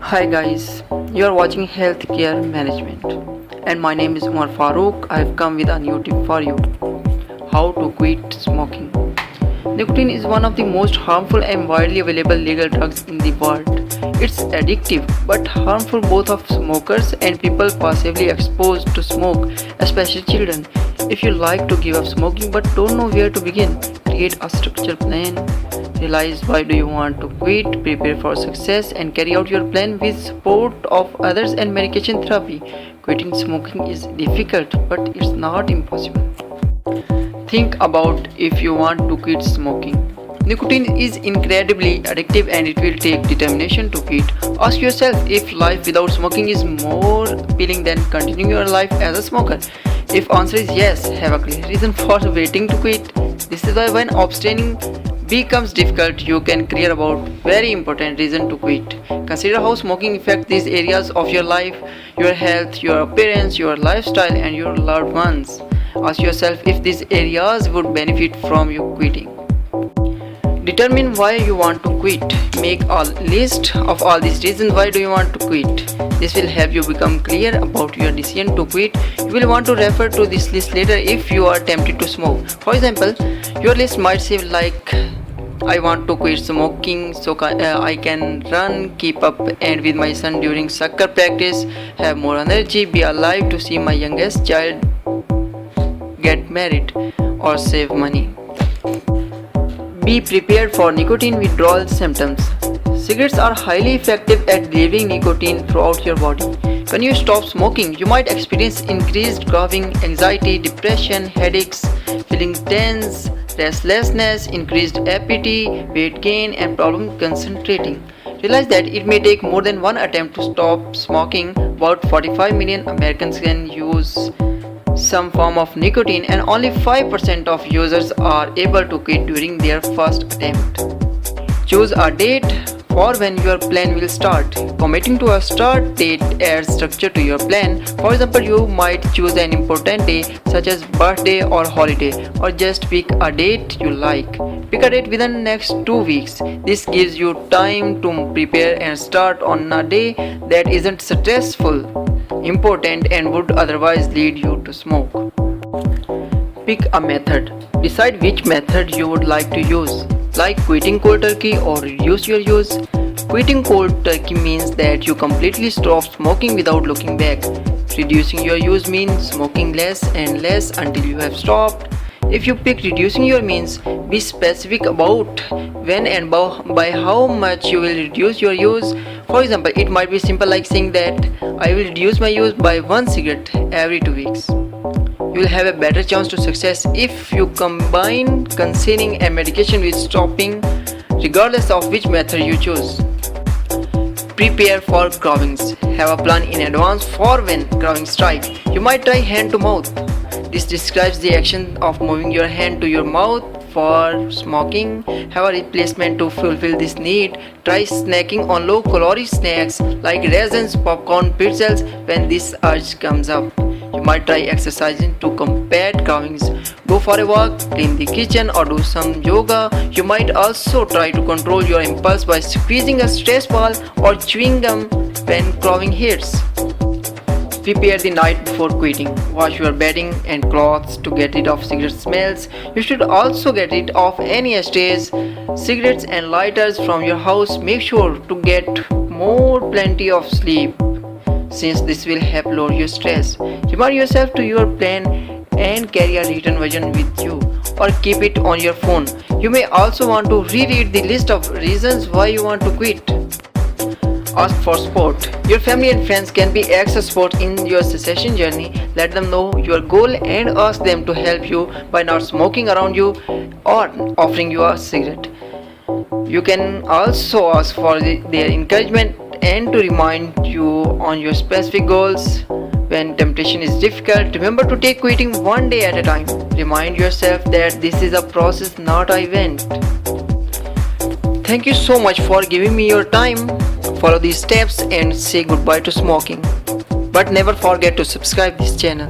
Hi guys, you are watching Healthcare Management and my name is Umar Farooq. I have come with a new tip for you. How to quit smoking. Nicotine is one of the most harmful and widely available legal drugs in the world. It's addictive but harmful both of smokers and people passively exposed to smoke, especially children. If you like to give up smoking but don't know where to begin, create a structured plan. Realize why do you want to quit, prepare for success and carry out your plan with support of others and medication therapy. Quitting smoking is difficult but it's not impossible. Think about if you want to quit smoking. Nicotine is incredibly addictive and it will take determination to quit. Ask yourself if life without smoking is more appealing than continuing your life as a smoker. If answer is yes, have a clear reason for waiting to quit. This is why when abstaining becomes difficult, you can clear about very important reason to quit. Consider how smoking affects these areas of your life, your health, your appearance, your lifestyle and your loved ones. Ask yourself if these areas would benefit from you quitting. Determine why you want to quit. Make a list of all these reasons why do you want to quit. This will help you become clear about your decision to quit. You will want to refer to this list later if you are tempted to smoke. For example, your list might say like, I want to quit smoking so I can run, keep up and with my son during soccer practice, have more energy, be alive to see my youngest child get married or save money. Be prepared for nicotine withdrawal symptoms. Cigarettes are highly effective at delivering nicotine throughout your body. When you stop smoking, you might experience increased craving, anxiety, depression, headaches, feeling tense, restlessness, increased appetite, weight gain, and problem concentrating. Realize that it may take more than one attempt to stop smoking. About 45 million Americans can use some form of nicotine and only 5% of users are able to quit during their first attempt. Choose a date for when your plan will start. Committing to a start date adds structure to your plan. For example, you might choose an important day such as birthday or holiday, or just pick a date you like. Pick a date within the next 2 weeks. This gives you time to prepare and start on a day that isn't stressful, important and would otherwise lead you to smoke. Pick a method. Decide which method you would like to use, like quitting cold turkey or reduce your use. Quitting cold turkey means that you completely stop smoking without looking back. Reducing your use means smoking less and less until you have stopped. If you pick reducing your means, be specific about when and by how much you will reduce your use. For example, it might be simple like saying that I will reduce my use by 1 cigarette every 2 weeks. You will have a better chance to success if you combine concealing and medication with stopping, regardless of which method you choose. Prepare for cravings. Have a plan in advance for when cravings strike. You might try hand to mouth. This describes the action of moving your hand to your mouth for smoking. Have a replacement to fulfill this need. Try snacking on low-calorie snacks like raisins, popcorn, pretzels when this urge comes up. You might try exercising to combat cravings. Go for a walk, clean the kitchen or do some yoga. You might also try to control your impulse by squeezing a stress ball or chewing gum when craving hits. Prepare the night before quitting. Wash your bedding and clothes to get rid of cigarette smells. You should also get rid of any ashtrays, cigarettes and lighters from your house. Make sure to get plenty of sleep, since this will help lower your stress. Remind yourself to your plan and carry a written version with you or keep it on your phone. You may also want to reread the list of reasons why you want to quit. Ask for support. Your family and friends can be extra support in your cessation journey. Let them know your goal and ask them to help you by not smoking around you or offering you a cigarette. You can also ask for their encouragement and to remind you on your specific goals. When temptation is difficult, remember to take quitting one day at a time. Remind yourself that this is a process, not an event. Thank you so much for giving me your time. Follow these steps and say goodbye to smoking. But never forget to subscribe this channel.